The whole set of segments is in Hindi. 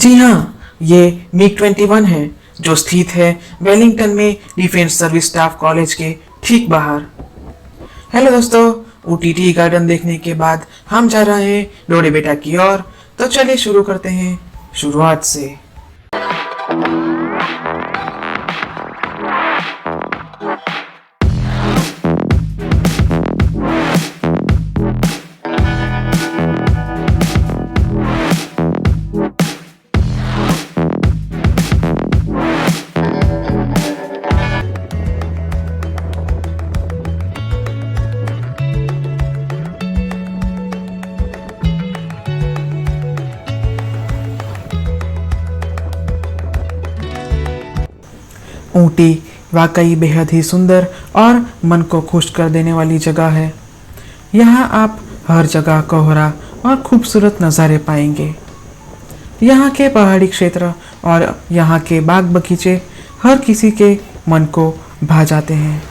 जी हाँ, ये MiG-21 है जो स्थित है वेलिंगटन में डिफेंस सर्विस स्टाफ कॉलेज के ठीक बाहर। हेलो दोस्तों, OTT गार्डन देखने के बाद हम जा रहे हैं डोडे बेटा की ओर। तो चलिए शुरू करते हैं शुरुआत से। ऊटी वाकई बेहद ही सुंदर और मन को खुश कर देने वाली जगह है। यहाँ आप हर जगह कोहरा और खूबसूरत नज़ारे पाएंगे। यहाँ के पहाड़ी क्षेत्र और यहाँ के बाग बगीचे हर किसी के मन को भा जाते हैं।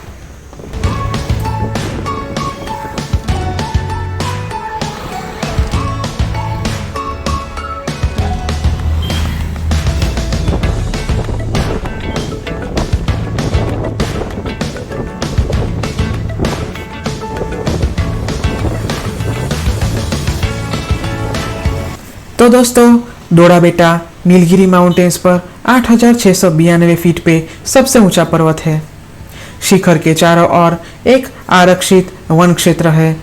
तो दोस्तों, डोडा बेटा नीलगिरी माउंटेन्स पर 8,692 फीट पे सबसे ऊंचा पर्वत है। शिखर के चारों ओर एक आरक्षित वन क्षेत्र है।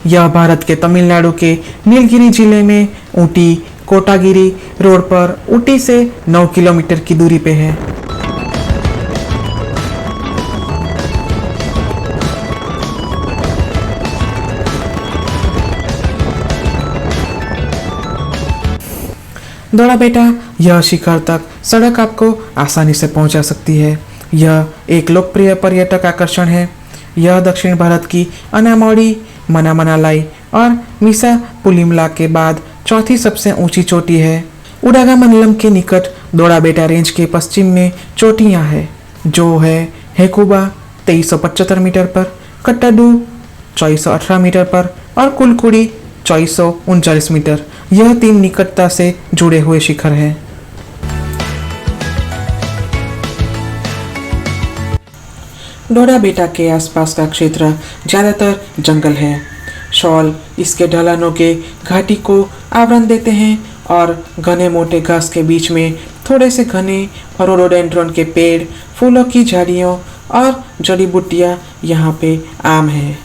यह भारत के तमिलनाडु के नीलगिरी जिले में ऊटी कोटागिरी रोड पर ऊटी से 9 किलोमीटर की दूरी पे है। डोडा बेटा यह शिखर तक सड़क आपको आसानी से पहुंचा सकती है। यह एक लोकप्रिय पर्यटक आकर्षण है। यह दक्षिण भारत की अनामौड़ी, मनामनालाई और मीसा पुलिमला के बाद चौथी सबसे ऊंची चोटी है। उडागामंडलम के निकट डोडा बेटा रेंज के पश्चिम में चोटियां हैं, जो है हेकुबा 2375 मीटर पर, कट्टाडू 2418 मीटर पर और कुलकुड़ी 2439 मीटर। यह 3 निकटता से जुड़े हुए शिखर हैं। डोडा बेटा के आसपास का क्षेत्र ज़्यादातर जंगल है। शॉल इसके ढलानों के घाटी को आवरण देते हैं और घने मोटे घास के बीच में थोड़े से घने रोडोडेंड्रॉन के पेड़, फूलों की झाड़ियों और जड़ी बूटियां यहाँ पे आम है।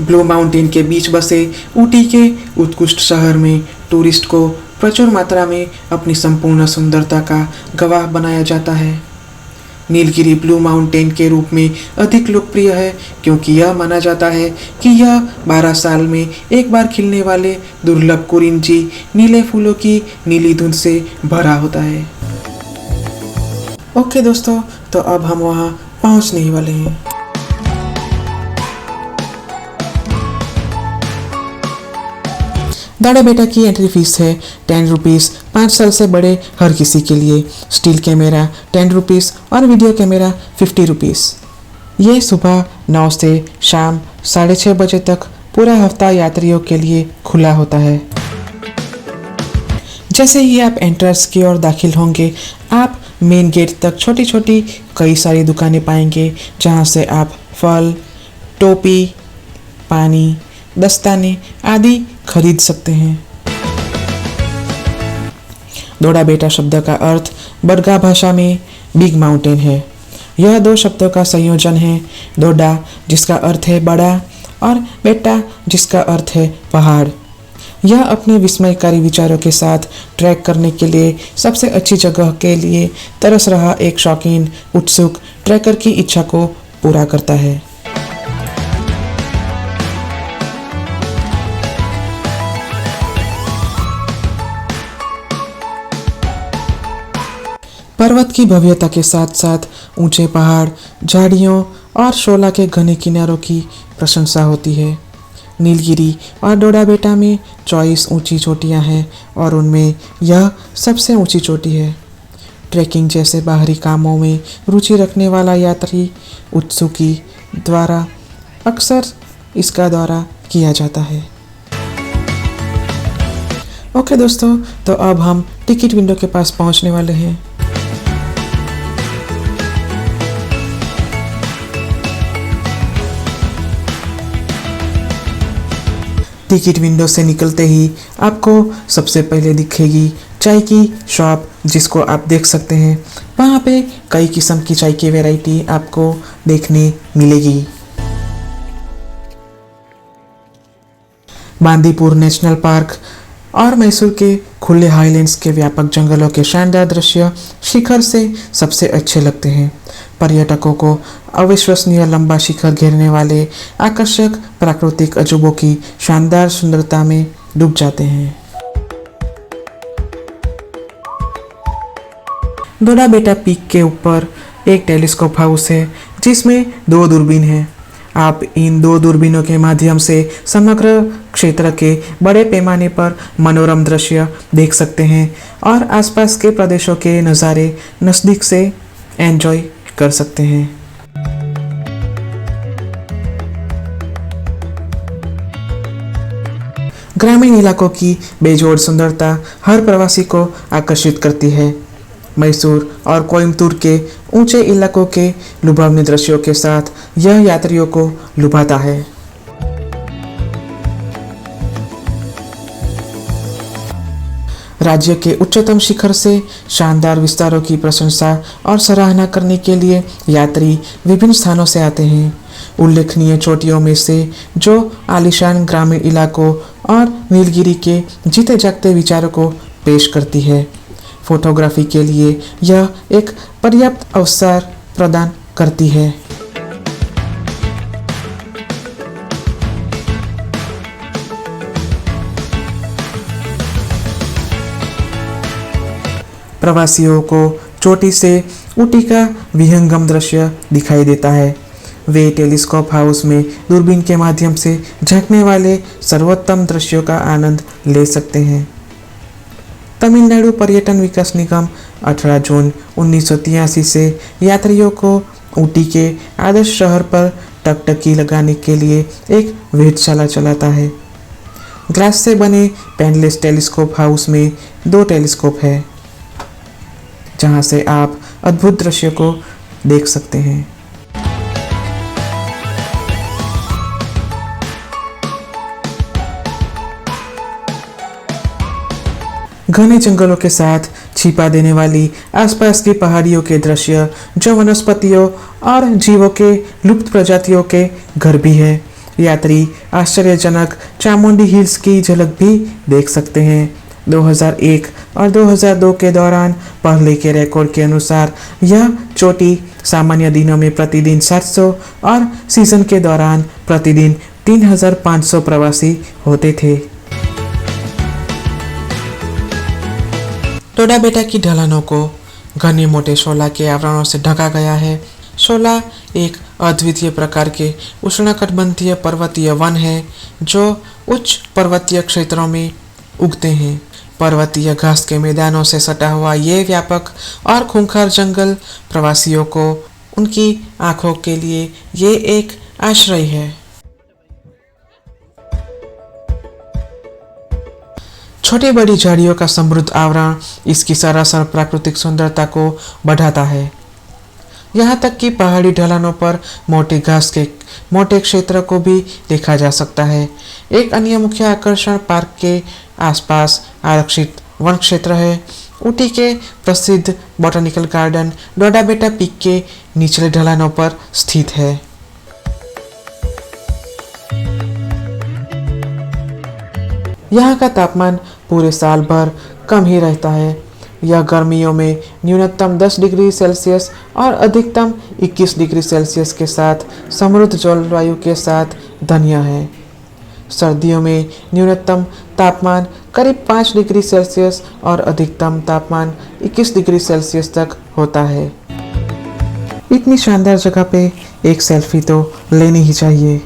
ब्लू माउंटेन के बीच बसे ऊटी के उत्कृष्ट शहर में टूरिस्ट को प्रचुर मात्रा में अपनी संपूर्ण सुंदरता का गवाह बनाया जाता है। नीलगिरी ब्लू माउंटेन के रूप में अधिक लोकप्रिय है क्योंकि यह माना जाता है कि यह 12 साल में एक बार खिलने वाले दुर्लभ कुरिंजी नीले फूलों की नीली धुंध से भरा होता है। ओके दोस्तों, तो अब हम वहाँ पहुँचने ही वाले हैं। डोडा बेटा की एंट्री फीस है 10 रुपीज़ 5 साल से बड़े हर किसी के लिए। स्टील कैमरा 10 रुपीज़ और वीडियो कैमरा 50 रुपीज़। ये सुबह 9 से शाम 6:30 बजे तक पूरा हफ्ता यात्रियों के लिए खुला होता है। जैसे ही आप एंट्रेंस की ओर दाखिल होंगे, आप मेन गेट तक छोटी छोटी कई सारी दुकानें पाएंगे, जहाँ से आप फल, टोपी, पानी, दस्ताने आदि खरीद सकते हैं। डोडा बेटा शब्द का अर्थ बरगा भाषा में बिग माउंटेन है। यह 2 शब्दों का संयोजन है, डोडा जिसका अर्थ है बड़ा और बेटा जिसका अर्थ है पहाड़। यह अपने विस्मयकारी विचारों के साथ ट्रैक करने के लिए सबसे अच्छी जगह के लिए तरस रहा एक शौकीन उत्सुक ट्रैकर की इच्छा को पूरा करता है। पर्वत की भव्यता के साथ साथ ऊंचे पहाड़, झाड़ियों और शोला के घने किनारों की प्रशंसा होती है। नीलगिरी और डोडा बेटा में 24 ऊंची चोटियां हैं और उनमें यह सबसे ऊंची चोटी है। ट्रैकिंग जैसे बाहरी कामों में रुचि रखने वाला यात्री उत्सुकी द्वारा अक्सर इसका दौरा किया जाता है। ओके दोस्तों, तो अब हम टिकट विंडो के पास पहुंचने वाले हैं। टिकट विंडो से निकलते ही आपको सबसे पहले दिखेगी चाय की शॉप, जिसको आप देख सकते हैं। वहाँ पे कई किस्म की चाय की वैरायटी आपको देखने मिलेगी। बांदीपुर नेशनल पार्क और मैसूर के खुले हाईलैंड्स के व्यापक जंगलों के शानदार दृश्य शिखर से सबसे अच्छे लगते हैं। पर्यटकों को अविश्वसनीय लंबा शिखर घेरने वाले आकर्षक प्राकृतिक अजूबों की शानदार सुंदरता में डूब जाते हैं। डोडा बेटा पीक के ऊपर एक टेलीस्कोप हाउस है, जिसमें 2 दूरबीन हैं। आप इन 2 दूरबीनों के माध्यम से समग्र क्षेत्र के बड़े पैमाने पर मनोरम दृश्य देख सकते हैं और आसपास के प्रदेशों के नज़ारे नज़दीक से एंजॉय कर सकते हैं। ग्रामीण इलाकों की बेजोड़ सुंदरता हर प्रवासी को आकर्षित करती है। मैसूर और कोयम्बतूर के ऊंचे इलाकों के लुभावने दृश्यों के साथ यह यात्रियों को लुभाता है। राज्य के उच्चतम शिखर से शानदार विस्तारों की प्रशंसा और सराहना करने के लिए यात्री विभिन्न स्थानों से आते हैं। उल्लेखनीय चोटियों में से जो आलीशान ग्रामीण इलाकों और नीलगिरी के जीते जागते विचारों को पेश करती है, फोटोग्राफी के लिए यह एक पर्याप्त अवसर प्रदान करती है। प्रवासियों को चोटी से ऊटी का विहंगम दृश्य दिखाई देता है। वे टेलीस्कोप हाउस में दूरबीन के माध्यम से झांकने वाले सर्वोत्तम दृश्यों का आनंद ले सकते हैं। तमिलनाडु पर्यटन विकास निगम 18 जून 1983 से यात्रियों को ऊटी के आदर्श शहर पर टकटकी लगाने के लिए एक वेधशाला चलाता है। ग्लास से बने पेनलेस टेलीस्कोप हाउस में 2 टेलीस्कोप है, जहां से आप अद्भुत दृश्य को देख सकते हैं। घने जंगलों के साथ छिपा देने वाली आसपास की पहाड़ियों के दृश्य, जो वनस्पतियों और जीवों के लुप्त प्रजातियों के घर भी है। यात्री आश्चर्यजनक चामुंडी हिल्स की झलक भी देख सकते हैं। 2001 और 2002 के दौरान पहले के रिकॉर्ड के अनुसार यह चोटी सामान्य दिनों में प्रतिदिन 700 और सीजन के दौरान प्रतिदिन 3500 प्रवासी होते थे। डोडा बेटा की ढलानों को घने मोटे शोला के आवरणों से ढका गया है। शोला एक अद्वितीय प्रकार के उष्णकटिबंधीय पर्वतीय वन है, जो उच्च पर्वतीय क्षेत्रों में उगते हैं। पर्वतीय घास के मैदानों से सटा हुआ ये व्यापक और खूंखार जंगल प्रवासियों को उनकी आंखों के लिए ये एक आश्रय है। छोटी बड़ी झाड़ियों का समृद्ध आवरण इसकी सरासर प्राकृतिक सुंदरता को बढ़ाता है। यहाँ तक कि पहाड़ी ढलानों पर मोटी घास के मोटे क्षेत्र को भी देखा जा सकता है। एक अन्य मुख्य आकर्षण पार्क के आसपास आरक्षित वन क्षेत्र है। ऊटी के प्रसिद्ध बॉटनिकल गार्डन डोडा बेटा पीक के निचले ढलानों पर स्थित है। यहाँ का तापमान पूरे साल भर कम ही रहता है। यह गर्मियों में न्यूनतम 10 डिग्री सेल्सियस और अधिकतम 21 डिग्री सेल्सियस के साथ समृद्ध जलवायु के साथ धन्य है। सर्दियों में न्यूनतम तापमान करीब 5 डिग्री सेल्सियस और अधिकतम तापमान 21 डिग्री सेल्सियस तक होता है। इतनी शानदार जगह पे एक सेल्फी तो लेनी ही चाहिए।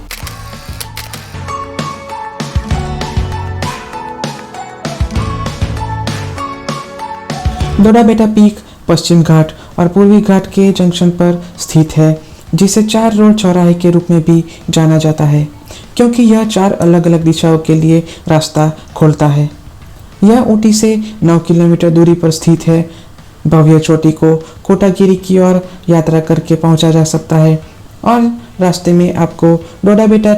डोडा बेटा पीक पश्चिम घाट और पूर्वी घाट के जंक्शन पर स्थित है, जिसे 4 रोड चौराहे के रूप में भी जाना जाता है, क्योंकि यह 4 अलग अलग दिशाओं के लिए रास्ता खोलता है। यह ऊटी से 9 किलोमीटर दूरी पर स्थित है। भव्य चोटी को कोटागिरी की ओर यात्रा करके पहुंचा जा सकता है और रास्ते में आपको डोडा बेटा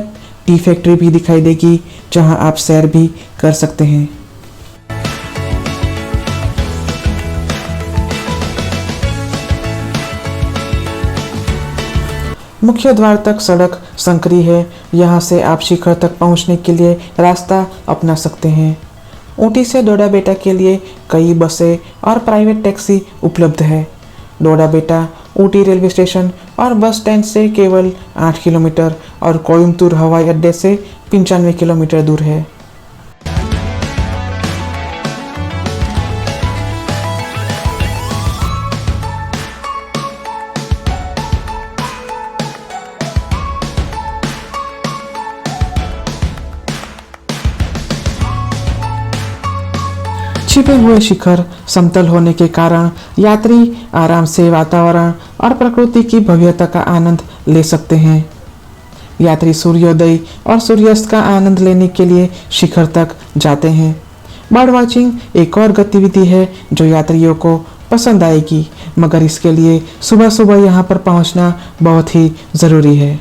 टी फैक्ट्री भी दिखाई देगी, जहां आप सैर भी कर सकते हैं। मुख्य द्वार तक सड़क संकरी है। यहाँ से आप शिखर तक पहुँचने के लिए रास्ता अपना सकते हैं। ऊटी से डोडा बेटा के लिए कई बसें और प्राइवेट टैक्सी उपलब्ध है। डोडा बेटा ऊटी रेलवे स्टेशन और बस स्टैंड से केवल 8 किलोमीटर और कोयम्बतूर हवाई अड्डे से 95 किलोमीटर दूर है। छिपे हुए शिखर समतल होने के कारण यात्री आराम से वातावरण और प्रकृति की भव्यता का आनंद ले सकते हैं। यात्री सूर्योदय और सूर्यास्त का आनंद लेने के लिए शिखर तक जाते हैं। बर्ड वॉचिंग एक और गतिविधि है जो यात्रियों को पसंद आएगी, मगर इसके लिए सुबह सुबह यहाँ पर पहुँचना बहुत ही ज़रूरी है।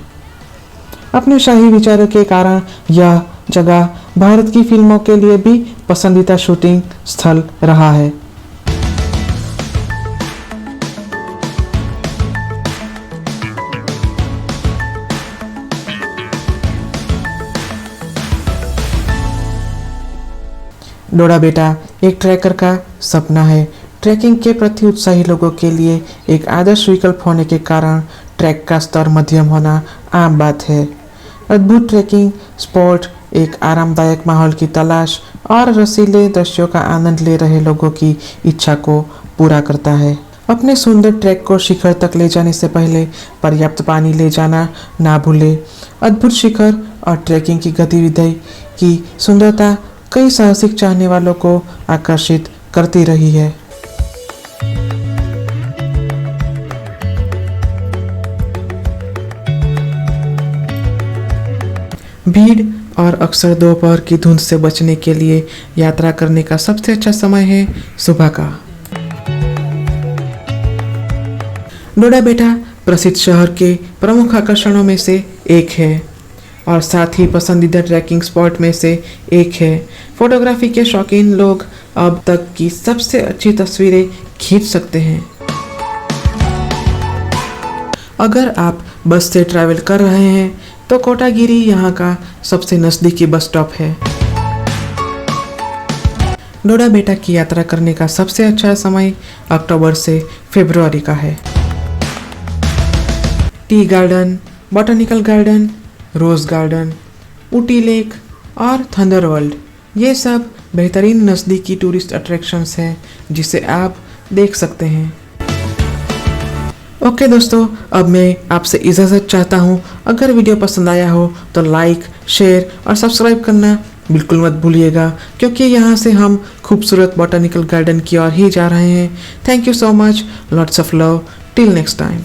अपने शाही विचारों के कारण यह जगह भारत की फिल्मों के लिए भी पसंदीदा शूटिंग स्थल रहा है। डोडा बेटा एक ट्रैकर का सपना है। ट्रैकिंग के प्रति उत्साही लोगों के लिए एक आदर्श विकल्प होने के कारण ट्रैक का स्तर मध्यम होना आम बात है। अद्भुत ट्रैकिंग स्पॉट एक आरामदायक माहौल की तलाश और रसीले दृश्यों का आनंद ले रहे लोगों की इच्छा को पूरा करता है। अपने सुंदर ट्रैक को शिखर तक ले जाने से पहले पर्याप्त पानी ले जाना ना भूलें। अद्भुत शिखर और ट्रैकिंग की गतिविधि की सुंदरता कई साहसिक चाहने वालों को आकर्षित करती रही है। भीड़ और अक्सर दोपहर की धुंध से बचने के लिए यात्रा करने का सबसे अच्छा समय है सुबह का। डोडा बेटा प्रसिद्ध शहर के प्रमुख आकर्षणों में से एक है और साथ ही पसंदीदा ट्रैकिंग स्पॉट में से एक है। फोटोग्राफी के शौकीन लोग अब तक की सबसे अच्छी तस्वीरें खींच सकते हैं। अगर आप बस से ट्रैवल कर रहे हैं तो कोटागिरी यहाँ का सबसे नज़दीकी बस स्टॉप है। डोडा बेटा की यात्रा करने का सबसे अच्छा समय अक्टूबर से फरवरी का है। Tea garden, botanical garden, rose garden, Ooty lake और थंडर वर्ल्ड, ये सब बेहतरीन नज़दीकी टूरिस्ट अट्रैक्शंस हैं जिसे आप देख सकते हैं। ओके दोस्तों, अब मैं आपसे इजाज़त चाहता हूँ। अगर वीडियो पसंद आया हो तो लाइक, शेयर और सब्सक्राइब करना बिल्कुल मत भूलिएगा, क्योंकि यहाँ से हम खूबसूरत बॉटनिकल गार्डन की ओर ही जा रहे हैं। Thank you so much, lots of love, till next time.